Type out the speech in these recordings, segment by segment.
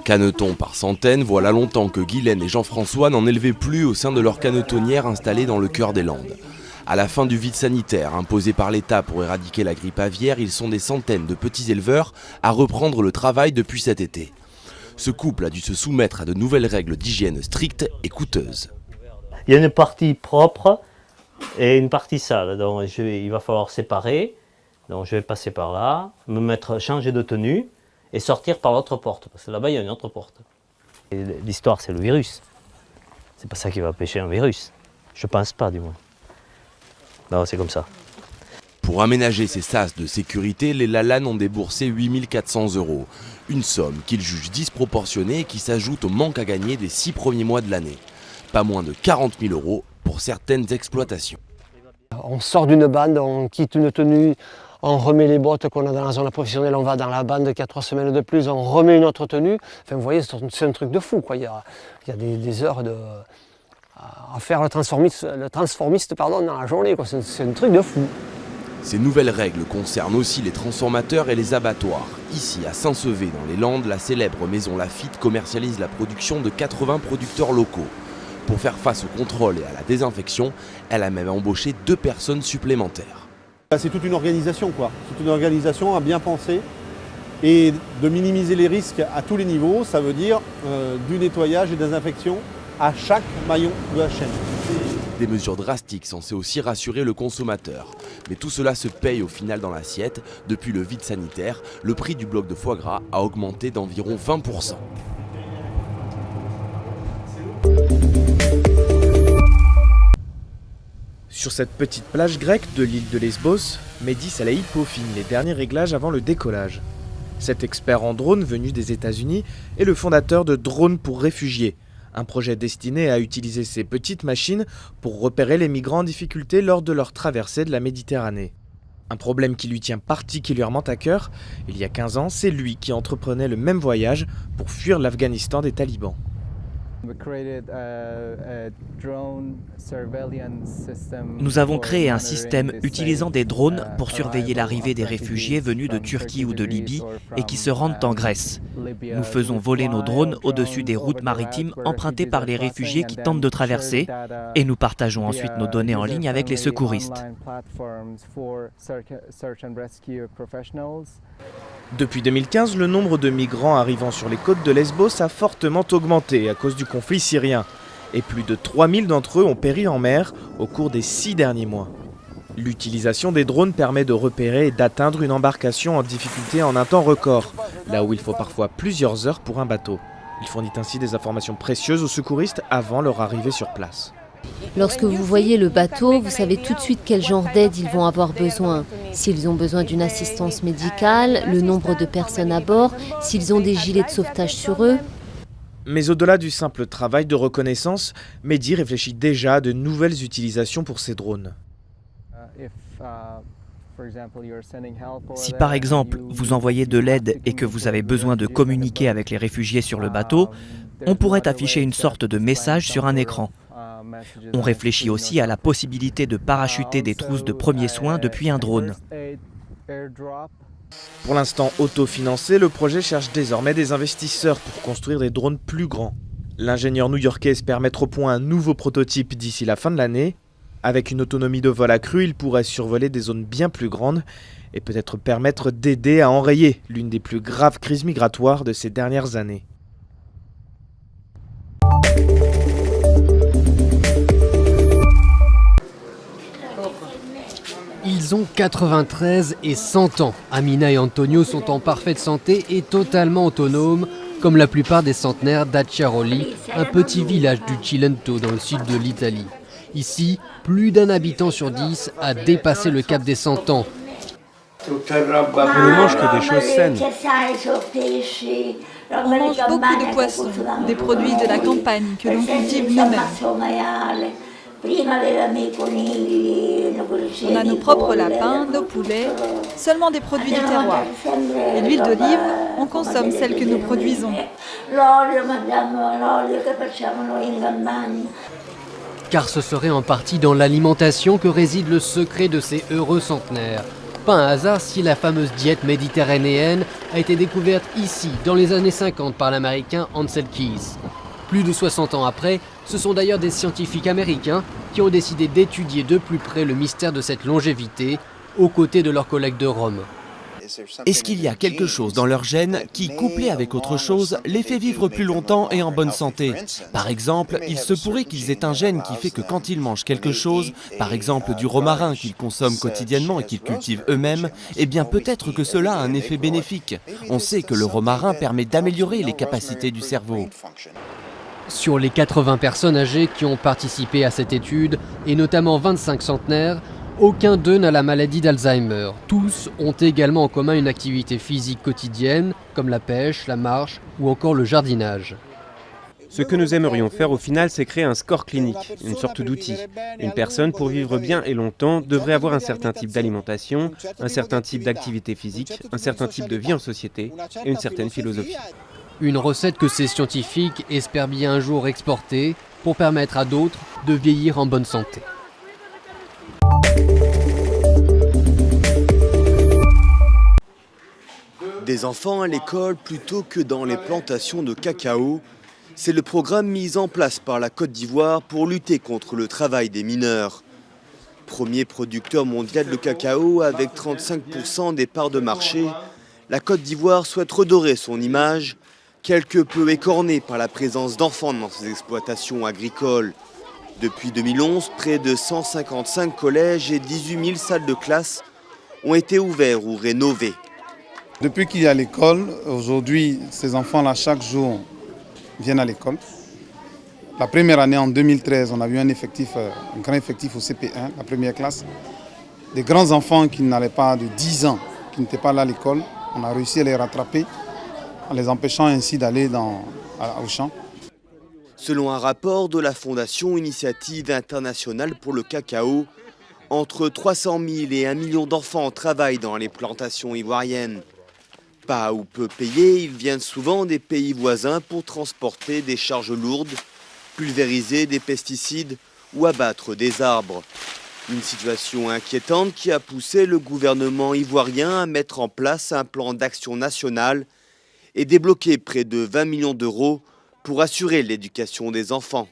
Canetons par centaines, voilà longtemps que Guylaine et Jean-François n'en élevaient plus au sein de leur canetonnière installée dans le cœur des Landes. À la fin du vide sanitaire imposé par l'État pour éradiquer la grippe aviaire, ils sont des centaines de petits éleveurs à reprendre le travail depuis cet été. Ce couple a dû se soumettre à de nouvelles règles d'hygiène strictes et coûteuses. Il y a une partie propre et une partie sale, donc il va falloir séparer. Donc je vais passer par là, changer de tenue et sortir par l'autre porte, parce que là-bas il y a une autre porte. Et l'histoire c'est le virus. C'est pas ça qui va empêcher un virus. Je pense pas du moins. Non, c'est comme ça. Pour aménager ces sas de sécurité, les Lalanne ont déboursé 8 400 €. Une somme qu'ils jugent disproportionnée et qui s'ajoute au manque à gagner des 6 premiers mois de l'année. Pas moins de 40 000 € pour certaines exploitations. On sort d'une bande, on quitte une tenue, on remet les bottes qu'on a dans la zone professionnelle, on va dans la bande qui a 3 semaines de plus, on remet une autre tenue. Enfin, vous voyez, c'est un truc de fou, quoi. Il y a des heures à faire le transformiste dans la journée, quoi. C'est un truc de fou. Ces nouvelles règles concernent aussi les transformateurs et les abattoirs. Ici, à Saint-Sevé, dans les Landes, la célèbre maison Lafitte commercialise la production de 80 producteurs locaux. Pour faire face au contrôle et à la désinfection, elle a même embauché 2 personnes supplémentaires. C'est toute une organisation, quoi. C'est une organisation à bien penser et de minimiser les risques à tous les niveaux. Ça veut dire du nettoyage et désinfection à chaque maillon de la chaîne. Des mesures drastiques censées aussi rassurer le consommateur. Mais tout cela se paye au final dans l'assiette. Depuis le vide sanitaire, le prix du bloc de foie gras a augmenté d'environ 20%. Sur cette petite plage grecque de l'île de Lesbos, Mehdi Salahi peaufine les derniers réglages avant le décollage. Cet expert en drone venu des États-Unis est le fondateur de Drones pour réfugiés, un projet destiné à utiliser ces petites machines pour repérer les migrants en difficulté lors de leur traversée de la Méditerranée. Un problème qui lui tient particulièrement à cœur. Il y a 15 ans, c'est lui qui entreprenait le même voyage pour fuir l'Afghanistan des talibans. Nous avons créé un système utilisant des drones pour surveiller l'arrivée des réfugiés venus de Turquie ou de Libye et qui se rendent en Grèce. Nous faisons voler nos drones au-dessus des routes maritimes empruntées par les réfugiés qui tentent de traverser et nous partageons ensuite nos données en ligne avec les secouristes. Depuis 2015, le nombre de migrants arrivant sur les côtes de Lesbos a fortement augmenté à cause du conflit syrien. Et plus de 3000 d'entre eux ont péri en mer au cours des 6 derniers mois. L'utilisation des drones permet de repérer et d'atteindre une embarcation en difficulté en un temps record, là où il faut parfois plusieurs heures pour un bateau. Il fournit ainsi des informations précieuses aux secouristes avant leur arrivée sur place. Lorsque vous voyez le bateau, vous savez tout de suite quel genre d'aide ils vont avoir besoin. S'ils ont besoin d'une assistance médicale, le nombre de personnes à bord, s'ils ont des gilets de sauvetage sur eux. Mais au-delà du simple travail de reconnaissance, Mehdi réfléchit déjà à de nouvelles utilisations pour ces drones. Si par exemple vous envoyez de l'aide et que vous avez besoin de communiquer avec les réfugiés sur le bateau, on pourrait afficher une sorte de message sur un écran. On réfléchit aussi à la possibilité de parachuter des trousses de premiers soins depuis un drone. Pour l'instant autofinancé, le projet cherche désormais des investisseurs pour construire des drones plus grands. L'ingénieur new-yorkais espère mettre au point un nouveau prototype d'ici la fin de l'année. Avec une autonomie de vol accrue, il pourrait survoler des zones bien plus grandes et peut-être permettre d'aider à enrayer l'une des plus graves crises migratoires de ces dernières années. Ils ont 93 et 100 ans. Amina et Antonio sont en parfaite santé et totalement autonomes, comme la plupart des centenaires d'Acciaroli, un petit village du Cilento dans le sud de l'Italie. Ici, plus d'un habitant sur 10 a dépassé le cap des 100 ans. On ne mange que des choses saines. On mange beaucoup de poissons, des produits de la campagne que l'on cultive nous-mêmes. On a nos propres lapins, nos poulets, seulement des produits du terroir. Et l'huile d'olive, on consomme celle que nous produisons. Car ce serait en partie dans l'alimentation que réside le secret de ces heureux centenaires. pas un hasard si la fameuse diète méditerranéenne a été découverte ici, dans les années 50, par l'américain Ansel Keys. Plus de 60 ans après, ce sont d'ailleurs des scientifiques américains qui ont décidé d'étudier de plus près le mystère de cette longévité, aux côtés de leurs collègues de Rome. Est-ce qu'il y a quelque chose dans leur gène qui, couplé avec autre chose, les fait vivre plus longtemps et en bonne santé? Par exemple, il se pourrait qu'ils aient un gène qui fait que quand ils mangent quelque chose, par exemple du romarin qu'ils consomment quotidiennement et qu'ils cultivent eux-mêmes, eh bien peut-être que cela a un effet bénéfique. On sait que le romarin permet d'améliorer les capacités du cerveau. Sur les 80 personnes âgées qui ont participé à cette étude, et notamment 25 centenaires, aucun d'eux n'a la maladie d'Alzheimer. Tous ont également en commun une activité physique quotidienne, comme la pêche, la marche ou encore le jardinage. Ce que nous aimerions faire au final, c'est créer un score clinique, une sorte d'outil. Une personne, pour vivre bien et longtemps, devrait avoir un certain type d'alimentation, un certain type d'activité physique, un certain type de vie en société et une certaine philosophie. Une recette que ces scientifiques espèrent bien un jour exporter pour permettre à d'autres de vieillir en bonne santé. Des enfants à l'école plutôt que dans les plantations de cacao, c'est le programme mis en place par la Côte d'Ivoire pour lutter contre le travail des mineurs. Premier producteur mondial de cacao avec 35% des parts de marché, la Côte d'Ivoire souhaite redorer son image, quelque peu écornée par la présence d'enfants dans ses exploitations agricoles. Depuis 2011, près de 155 collèges et 18 000 salles de classe ont été ouverts ou rénovés. Depuis qu'il y a l'école, aujourd'hui, ces enfants-là, chaque jour, viennent à l'école. La première année, en 2013, on a eu un grand effectif au CP1, la première classe. Des grands enfants qui n'allaient pas de 10 ans, qui n'étaient pas là à l'école, on a réussi à les rattraper, en les empêchant ainsi d'aller au champ. Selon un rapport de la Fondation Initiative Internationale pour le Cacao, entre 300 000 et 1 million d'enfants travaillent dans les plantations ivoiriennes. Pas ou peu payés, ils viennent souvent des pays voisins pour transporter des charges lourdes, pulvériser des pesticides ou abattre des arbres. Une situation inquiétante qui a poussé le gouvernement ivoirien à mettre en place un plan d'action national et débloquer près de 20 millions d'euros pour assurer l'éducation des enfants.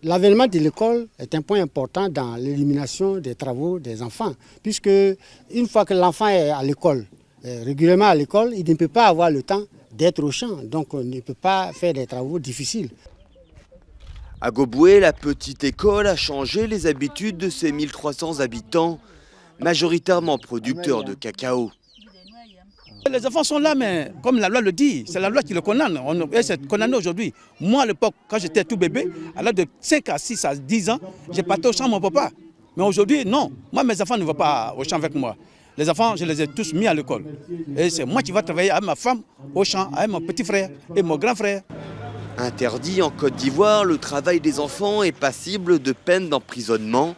L'avènement de l'école est un point important dans l'élimination des travaux des enfants, puisque une fois que l'enfant est à l'école, régulièrement à l'école, il ne peut pas avoir le temps d'être au champ, donc on ne peut pas faire des travaux difficiles. À Goboué, la petite école a changé les habitudes de ses 1300 habitants, majoritairement producteurs de cacao. Les enfants sont là, mais comme la loi le dit, c'est la loi qui le condamne. C'est condamné aujourd'hui. Moi, à l'époque, quand j'étais tout bébé, à l'âge de 5 à 6 à 10 ans, j'ai parti au champ mon papa. Mais aujourd'hui, non. Moi, mes enfants ne vont pas au champ avec moi. Les enfants, je les ai tous mis à l'école. Et c'est moi qui vais travailler avec ma femme au champ, avec mon petit frère et mon grand frère. Interdit en Côte d'Ivoire, le travail des enfants est passible de peine d'emprisonnement.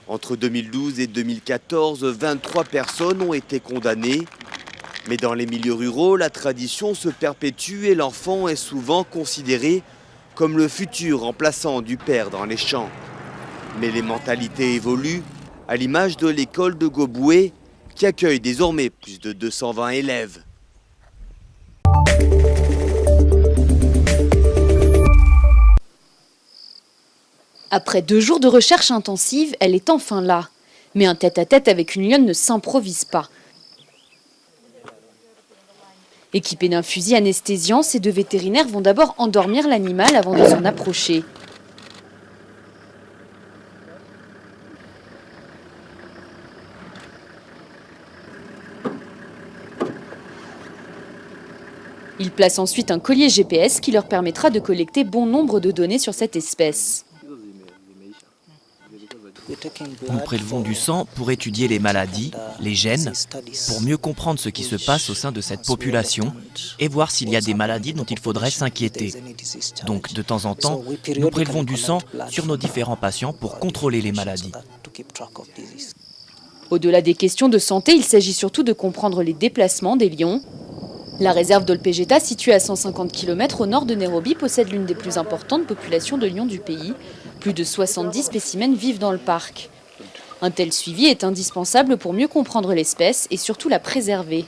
Entre 2012 et 2014, 23 personnes ont été condamnées. Mais dans les milieux ruraux, la tradition se perpétue et l'enfant est souvent considéré comme le futur remplaçant du père dans les champs. Mais les mentalités évoluent, à l'image de l'école de Goboué, qui accueille désormais plus de 220 élèves. Après 2 jours de recherche intensive, elle est enfin là. Mais un tête-à-tête avec une lionne ne s'improvise pas. Équipés d'un fusil anesthésiant, ces 2 vétérinaires vont d'abord endormir l'animal avant de s'en approcher. Ils placent ensuite un collier GPS qui leur permettra de collecter bon nombre de données sur cette espèce. Nous prélevons du sang pour étudier les maladies, les gènes, pour mieux comprendre ce qui se passe au sein de cette population et voir s'il y a des maladies dont il faudrait s'inquiéter. Donc, de temps en temps, nous prélevons du sang sur nos différents patients pour contrôler les maladies. Au-delà des questions de santé, il s'agit surtout de comprendre les déplacements des lions. La réserve d'Olpejeta, située à 150 km au nord de Nairobi, possède l'une des plus importantes populations de lions du pays. Plus de 70 spécimens vivent dans le parc. Un tel suivi est indispensable pour mieux comprendre l'espèce et surtout la préserver.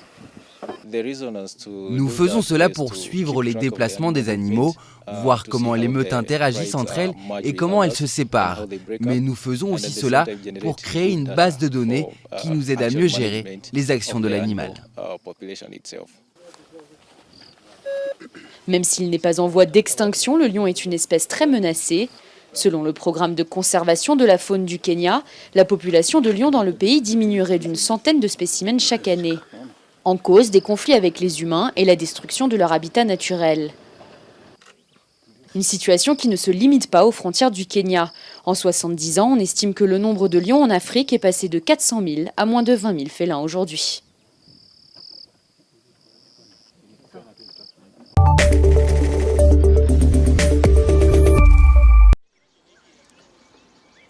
Nous faisons cela pour suivre les déplacements des animaux, voir comment les meutes interagissent entre elles et comment elles se séparent. Mais nous faisons aussi cela pour créer une base de données qui nous aide à mieux gérer les actions de l'animal. Même s'il n'est pas en voie d'extinction, le lion est une espèce très menacée. Selon le programme de conservation de la faune du Kenya, la population de lions dans le pays diminuerait d'une centaine de spécimens chaque année. En cause, des conflits avec les humains et la destruction de leur habitat naturel. Une situation qui ne se limite pas aux frontières du Kenya. En 70 ans, on estime que le nombre de lions en Afrique est passé de 400 000 à moins de 20 000 félins aujourd'hui.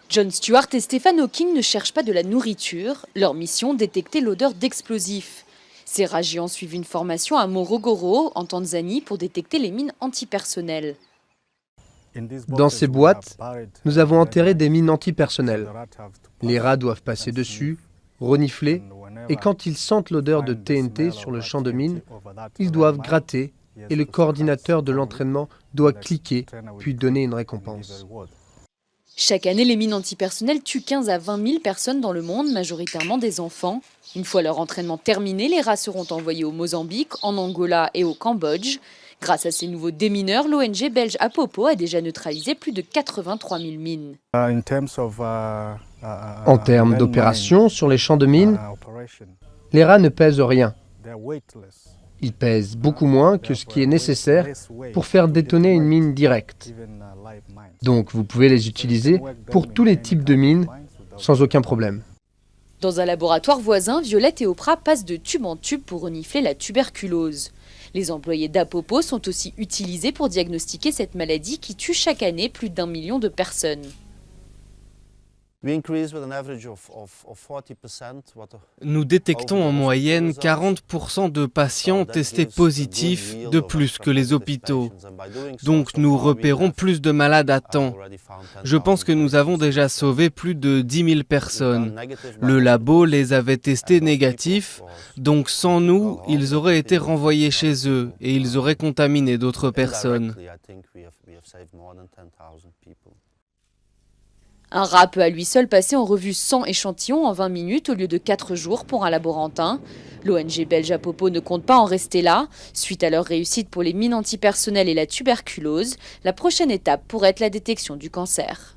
Jon Stewart et Stephen Hawking ne cherchent pas de la nourriture. Leur mission, détecter l'odeur d'explosifs. Ces rats géants suivent une formation à Morogoro, en Tanzanie, pour détecter les mines antipersonnelles. Dans ces boîtes, nous avons enterré des mines antipersonnelles. Les rats doivent passer dessus, renifler, et quand ils sentent l'odeur de TNT sur le champ de mine, ils doivent gratter, et le coordinateur de l'entraînement doit cliquer, puis donner une récompense. Chaque année, les mines antipersonnelles tuent 15 à 20 000 personnes dans le monde, majoritairement des enfants. Une fois leur entraînement terminé, les rats seront envoyés au Mozambique, en Angola et au Cambodge. Grâce à ces nouveaux démineurs, l'ONG belge Apopo a déjà neutralisé plus de 83 000 mines. En termes d'opération sur les champs de mines, les rats ne pèsent rien. Ils pèsent beaucoup moins que ce qui est nécessaire pour faire détonner une mine directe. Donc vous pouvez les utiliser pour tous les types de mines sans aucun problème. Dans un laboratoire voisin, Violette et Oprah passent de tube en tube pour renifler la tuberculose. Les employés d'Apopo sont aussi utilisés pour diagnostiquer cette maladie qui tue chaque année plus d'1 million de personnes. Nous détectons en moyenne 40% de patients testés positifs de plus que les hôpitaux. Donc nous repérons plus de malades à temps. Je pense que nous avons déjà sauvé plus de 10 000 personnes. Le labo les avait testés négatifs, donc sans nous, ils auraient été renvoyés chez eux et ils auraient contaminé d'autres personnes. Un rat peut à lui seul passer en revue 100 échantillons en 20 minutes au lieu de 4 jours pour un laborantin. L'ONG belge Apopo ne compte pas en rester là. Suite à leur réussite pour les mines antipersonnelles et la tuberculose, la prochaine étape pourrait être la détection du cancer.